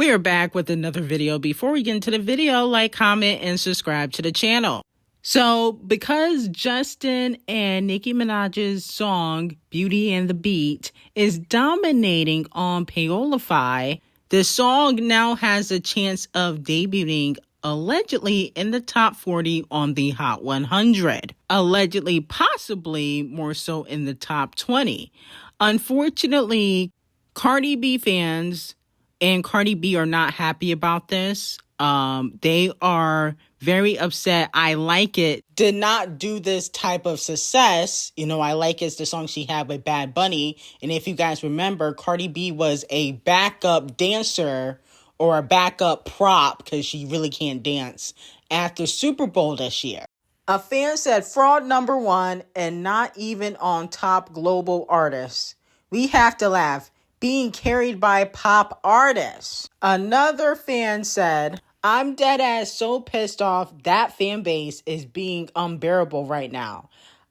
We are back with another video. Before we get into the video, like, comment, and subscribe to the channel. So, because Justin and Nicki Minaj's song, Beauty and the Beat, is dominating on Paolify, the song now has a chance of debuting allegedly in the top 40 on the Hot 100. Allegedly, possibly more so in the top 20. Unfortunately, Cardi B fans and Cardi B are not happy about this. They are very upset. I Like It did not do this type of success. I Like It's the song she had with Bad Bunny. And if you guys remember, Cardi B was a backup dancer or a backup prop because she really can't dance at the Super Bowl this year. A fan said fraud #1 and not even on top global artists. We have to laugh. Being carried by pop artists. Another fan said, I'm dead ass so pissed off that fan base is being unbearable right now.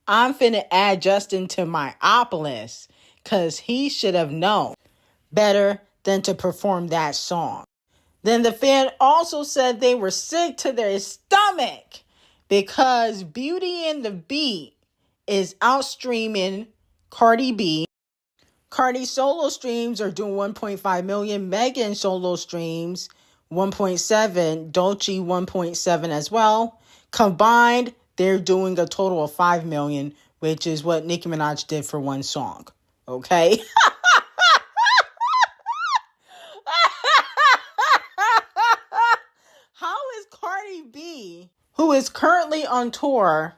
I'm finna add Justin to my op list because he should have known better than to perform that song. Then the fan also said they were sick to their stomach because Beauty and the Beat is outstreaming Cardi B. Cardi's solo streams are doing 1.5 million. Megan's solo streams, 1.7. Dolce, 1.7 as well. Combined, they're doing a total of 5 million, which is what Nicki Minaj did for one song. Okay? How is Cardi B, who is currently on tour,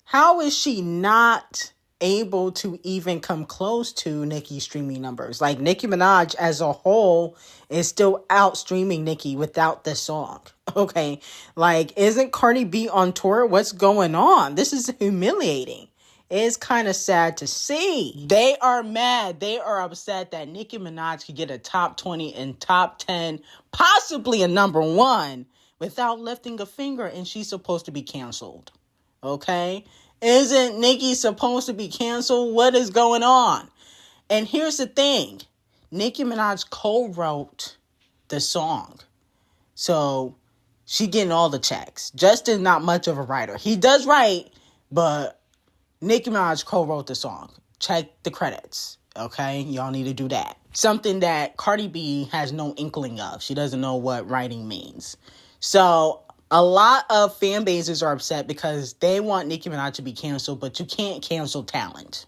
how is she not able to even come close to Nicki's streaming numbers? Like, Nicki Minaj as a whole is still out streaming Nicki without this song. Okay, like, isn't Cardi B on tour? What's going on? This is humiliating. It's kind of sad to see. They are mad. They are upset that Nicki Minaj could get a top 20 and top 10, possibly a #1, without lifting a finger, and she's supposed to be canceled. Okay? Isn't Nicki supposed to be canceled? What is going on? And here's the thing. Nicki Minaj co-wrote the song. So she getting all the checks. Justin not much of a writer. He does write, but Nicki Minaj co-wrote the song. Check the credits. Okay? Y'all need to do that. Something that Cardi B has no inkling of. She doesn't know what writing means. So a lot of fan bases are upset because they want Nicki Minaj to be canceled, but you can't cancel talent.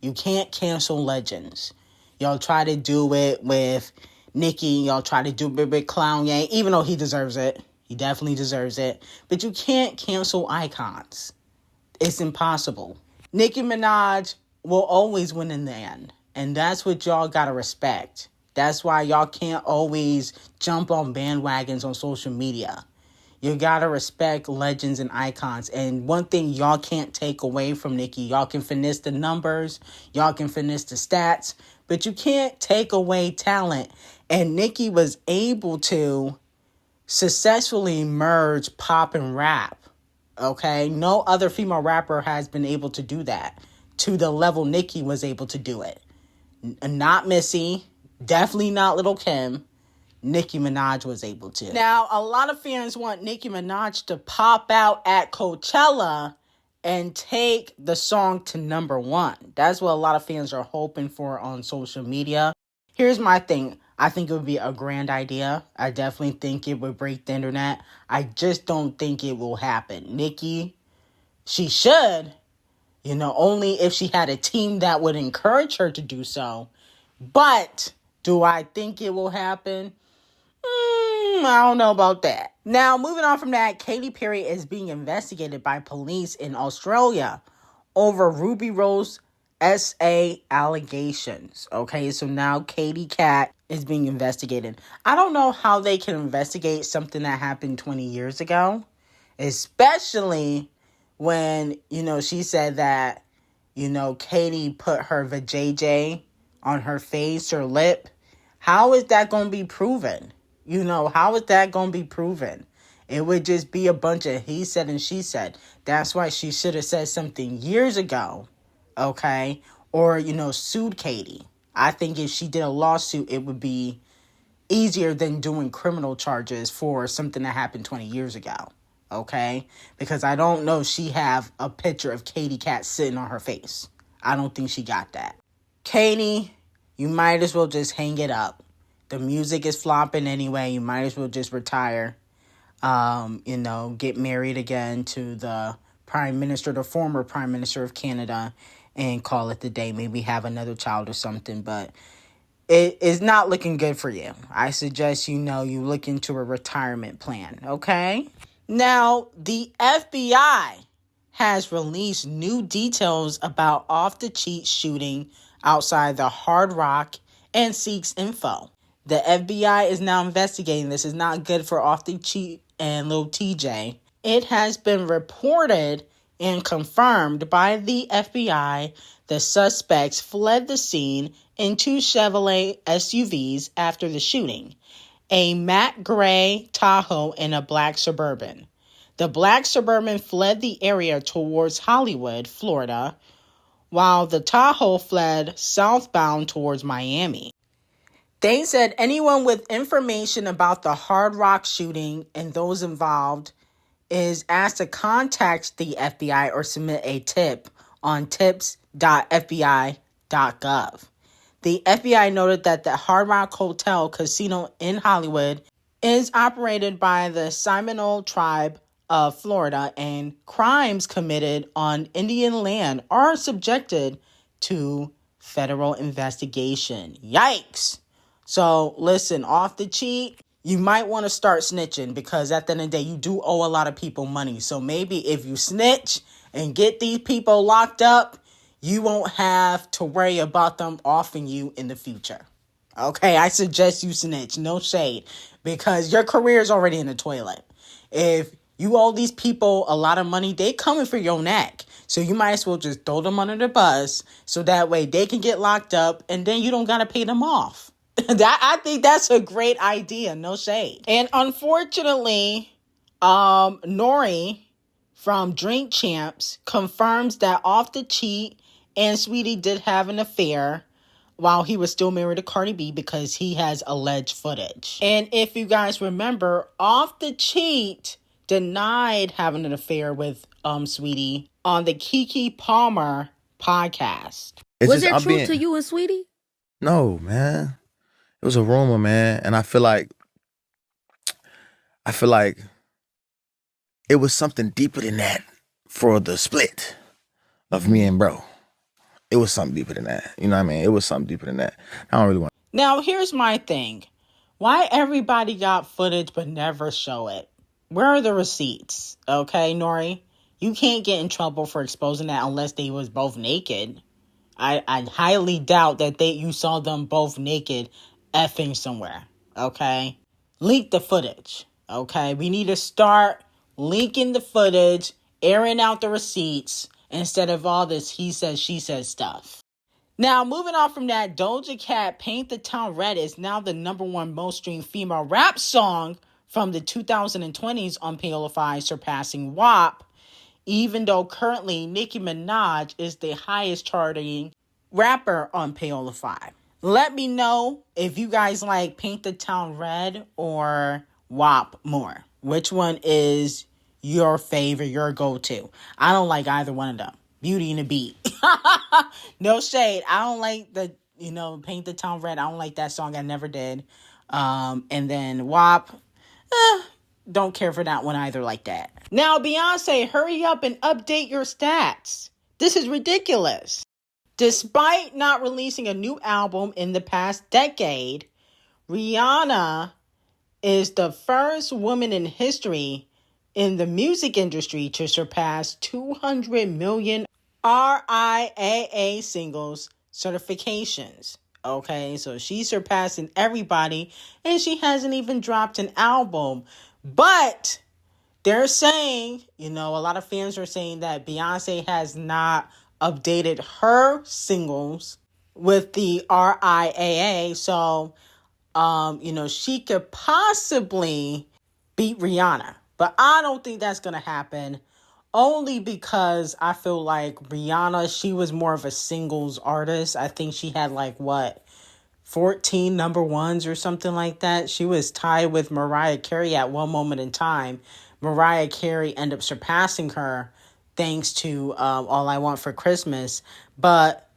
You can't cancel legends. Y'all try to do it with Nicki. Y'all try to do it with Kanye, even though he deserves it. He definitely deserves it. But you can't cancel icons. It's impossible. Nicki Minaj will always win in the end. And that's what y'all gotta respect. That's why y'all can't always jump on bandwagons on social media. You gotta respect legends and icons. And one thing y'all can't take away from Nicki, y'all can finesse the numbers, y'all can finesse the stats, but you can't take away talent. And Nicki was able to successfully merge pop and rap. Okay? No other female rapper has been able to do that to the level Nicki was able to do it. Not Missy, definitely not Lil' Kim. Nicki Minaj was able to. Now, a lot of fans want Nicki Minaj to pop out at Coachella and take the song to #1. That's what a lot of fans are hoping for on social media. Here's my thing. I think it would be a grand idea. I definitely think it would break the internet. I just don't think it will happen. Nicki, she should, only if she had a team that would encourage her to do so. But do I think it will happen? I don't know about that. Now, moving on from that, Katy Perry is being investigated by police in Australia over Ruby Rose SA allegations. Okay, so now Katy Cat is being investigated. I don't know how they can investigate something that happened 20 years ago, especially when, she said that, Katy put her vajayjay on her face or lip. How is that going to be proven? How is that going to be proven? It would just be a bunch of he said and she said. That's why she should have said something years ago, okay? Or, sued Katy. I think if she did a lawsuit, it would be easier than doing criminal charges for something that happened 20 years ago. Okay? Because I don't know if she have a picture of Katy Cat sitting on her face. I don't think she got that. Katy, you might as well just hang it up. The music is flopping anyway. You might as well just retire. Get married again to the former Prime Minister of Canada, and call it the day. Maybe have another child or something, but it is not looking good for you. I suggest you look into a retirement plan, okay? Now, the FBI has released new details about Off the Cheat shooting outside the Hard Rock and seeks info. The FBI is now investigating. This is not good for Off the Cheat and Lil TJ. It has been reported and confirmed by the FBI the suspects fled the scene in two Chevrolet SUVs after the shooting, a matte gray Tahoe and a black Suburban. The black Suburban fled the area towards Hollywood, Florida, while the Tahoe fled southbound towards Miami. They said anyone with information about the Hard Rock shooting and those involved is asked to contact the FBI or submit a tip on tips.fbi.gov. The FBI noted that the Hard Rock Hotel Casino in Hollywood is operated by the Seminole tribe of Florida, and crimes committed on Indian land are subjected to federal investigation. Yikes! So listen, Off the Cheat, you might want to start snitching, because at the end of the day, you do owe a lot of people money. So maybe if you snitch and get these people locked up, you won't have to worry about them offing you in the future. Okay, I suggest you snitch. No shade. Because your career is already in the toilet. If you owe these people a lot of money, they coming for your neck. So you might as well just throw them under the bus, so that way they can get locked up and then you don't got to pay them off. I think that's a great idea. No shade. And unfortunately, Nori from Drink Champs confirms that Off the Cheat and Saweetie did have an affair while he was still married to Cardi B, because he has alleged footage. And if you guys remember, Off the Cheat denied having an affair with Saweetie on the Keke Palmer podcast. Was there truth to you and Saweetie? No, man. It was a rumor, man. And I feel like it was something deeper than that for the split of me and bro. It was something deeper than that. You know what I mean? It was something deeper than that. I don't really want. Now, here's my thing. Why everybody got footage but never show it? Where are the receipts? Okay, Nori? You can't get in trouble for exposing that unless they was both naked. I highly doubt that you saw them both naked effing somewhere. Okay? Leak the footage. Okay? We need to start leaking the footage, airing out the receipts, instead of all this he says, she says stuff. Now, moving on from that, Doja Cat, Paint the Town Red is now the #1 most streamed female rap song from the 2020s on Payola5, surpassing WAP, even though currently Nicki Minaj is the highest charting rapper on Payola5. Let me know if you guys like Paint the Town Red or WAP more. Which one is your favorite, your go-to? I don't like either one of them. Beauty and the Beat. No shade. I don't like the, Paint the Town Red. I don't like that song. I never did. And then WAP. Don't care for that one either like that. Now, Beyonce, hurry up and update your stats. This is ridiculous. Despite not releasing a new album in the past decade, Rihanna is the first woman in history in the music industry to surpass 200 million RIAA singles certifications. Okay, so she's surpassing everybody, and she hasn't even dropped an album. But they're saying, a lot of fans are saying that Beyonce has not updated her singles with the RIAA. So, she could possibly beat Rihanna. But I don't think that's going to happen. Only because I feel like Rihanna, she was more of a singles artist. I think she had 14 number ones or something like that. She was tied with Mariah Carey at one moment in time. Mariah Carey ended up surpassing her thanks to All I Want for Christmas. But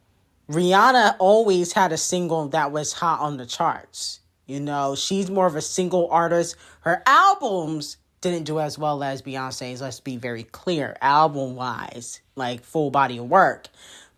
Rihanna always had a single that was hot on the charts. You know, she's more of a single artist. Her albums didn't do as well as Beyonce's, let's be very clear, album-wise, like full body of work.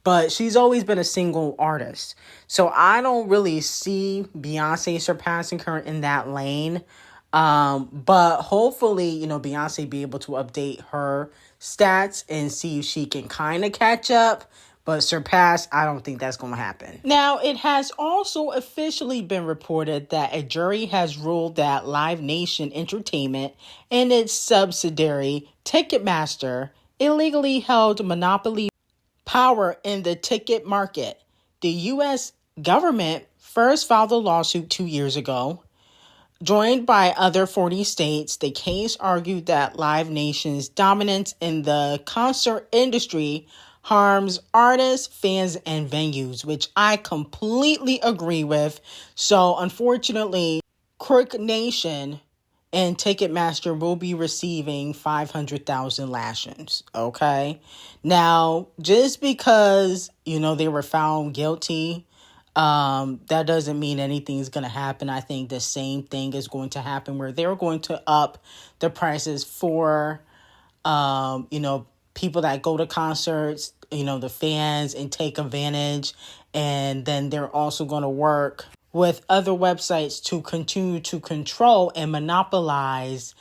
But she's always been a single artist. So I don't really see Beyonce surpassing her in that lane. But hopefully, you know, Beyonce be able to update her stats and see if she can kind of catch up. But surpass, I don't think that's going to happen. Now, it has also officially been reported that a jury has ruled that Live Nation Entertainment and its subsidiary, Ticketmaster, illegally held monopoly power in the ticket market. The U.S. government first filed a lawsuit 2 years ago. Joined by other 40 states, the case argued that Live Nation's dominance in the concert industry harms artists, fans, and venues, which I completely agree with. So, unfortunately, Crook Nation and Ticketmaster will be receiving 500,000 lashings, okay? Now, just because, you know, they were found guilty, that doesn't mean anything's going to happen. I think the same thing is going to happen where they're going to up the prices for, you know, people that go to concerts, you know, the fans, and take advantage. And then they're also going to work with other websites to continue to control and monopolize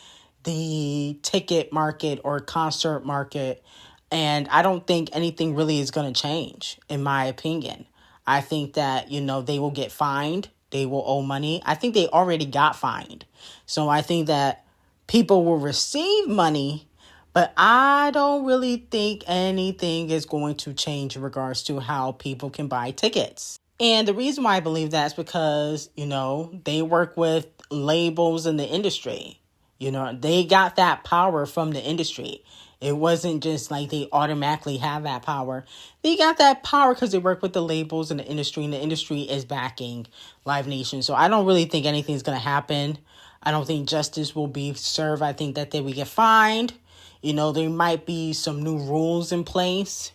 the ticket market or concert market. And I don't think anything really is going to change, in my opinion. I think that, you know, they will get fined. They will owe money. I think they already got fined. So I think that people will receive money, but I don't really think anything is going to change in regards to how people can buy tickets. And the reason why I believe that is because, you know, they work with labels in the industry. You know, they got that power from the industry. It wasn't just like they automatically have that power. They got that power because they work with the labels in the industry, and the industry is backing Live Nation. So I don't really think anything's going to happen. I don't think justice will be served. I think that they will get fined. You know, there might be some new rules in place,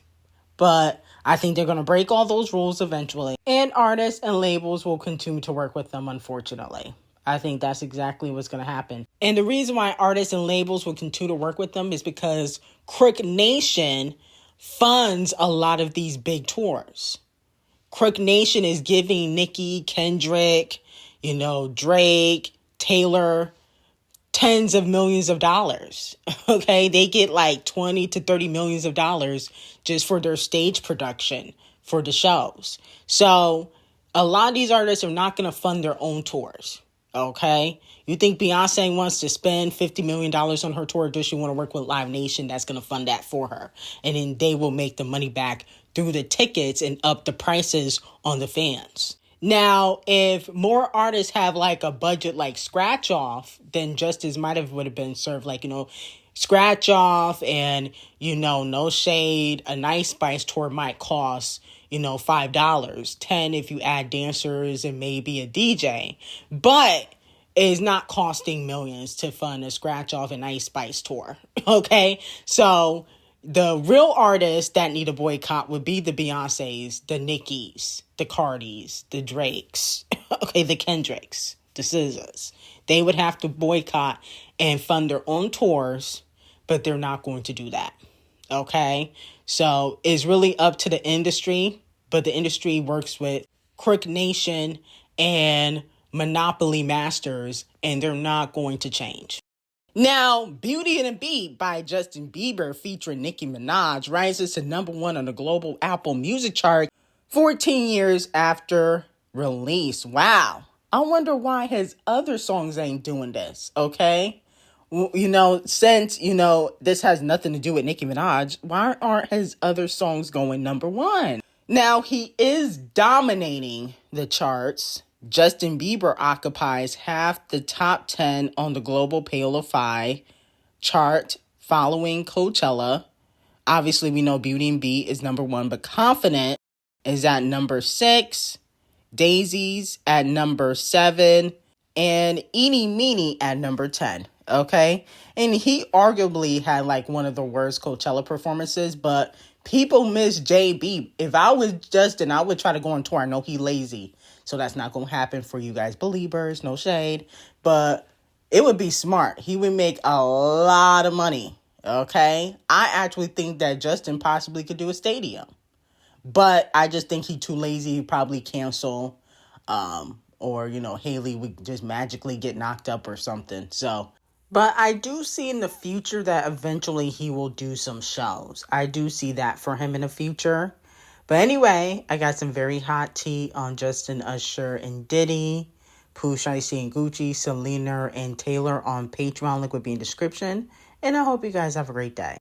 but I think they're going to break all those rules eventually. And artists and labels will continue to work with them, unfortunately. I think that's exactly what's going to happen. And the reason why artists and labels will continue to work with them is because Crook Nation funds a lot of these big tours. Crook Nation is giving Nicki, Kendrick, you know, Drake, Taylor, tens of millions of dollars. Okay, they get like 20 to 30 millions of dollars just for their stage production for the shows. So a lot of these artists are not going to fund their own tours. Okay, you think Beyonce wants to spend $50 million on her tour? Does she want to work with Live Nation that's going to fund that for her? And then they will make the money back through the tickets and up the prices on the fans. Now, if more artists have like a budget like Scratch Off, then justice would have been served. Like, you know, Scratch Off and, you know, no shade, a Nice Spice tour might cost, you know, $5, $10 if you add dancers and maybe a DJ. But it's not costing millions to fund a Scratch Off and Ice Spice tour. Okay? So the real artists that need a boycott would be the Beyoncés, the Nickis, the Cardis, the Drakes, okay, the Kendricks, the SZAs. They would have to boycott and fund their own tours, but they're not going to do that. Okay? So it's really up to the industry, but the industry works with Crook Nation and Monopoly Masters, and they're not going to change. Now, Beauty and the Beat by Justin Bieber featuring Nicki Minaj rises to number 1 on the global Apple Music chart 14 years after release. Wow. I wonder why his other songs ain't doing this, okay? You know, since, you know, this has nothing to do with Nicki Minaj, why aren't his other songs going number 1? Now, he is dominating the charts. Justin Bieber occupies half the top 10 on the global Pale-o-Fi chart following Coachella. Obviously, we know Beauty and Beat is number 1, but Confident is at number 6. Daisies at number 7, and Eeny Meeny at number 10. Okay? And he arguably had like one of the worst Coachella performances, but people miss JB. If I was Justin, I would try to go on tour. I know he lazy, so that's not going to happen for you guys believers. No shade. But it would be smart. He would make a lot of money. Okay? I actually think that Justin possibly could do a stadium. But I just think he's too lazy. He'd probably cancel. Or, Haley would just magically get knocked up or something. So, but I do see in the future that eventually he will do some shows. I do see that for him in the future. But anyway, I got some very hot tea on Justin, Usher, and Diddy, Pooh, Shiesty, and Gucci, Selena, and Taylor on Patreon. Link would be in the description. And I hope you guys have a great day.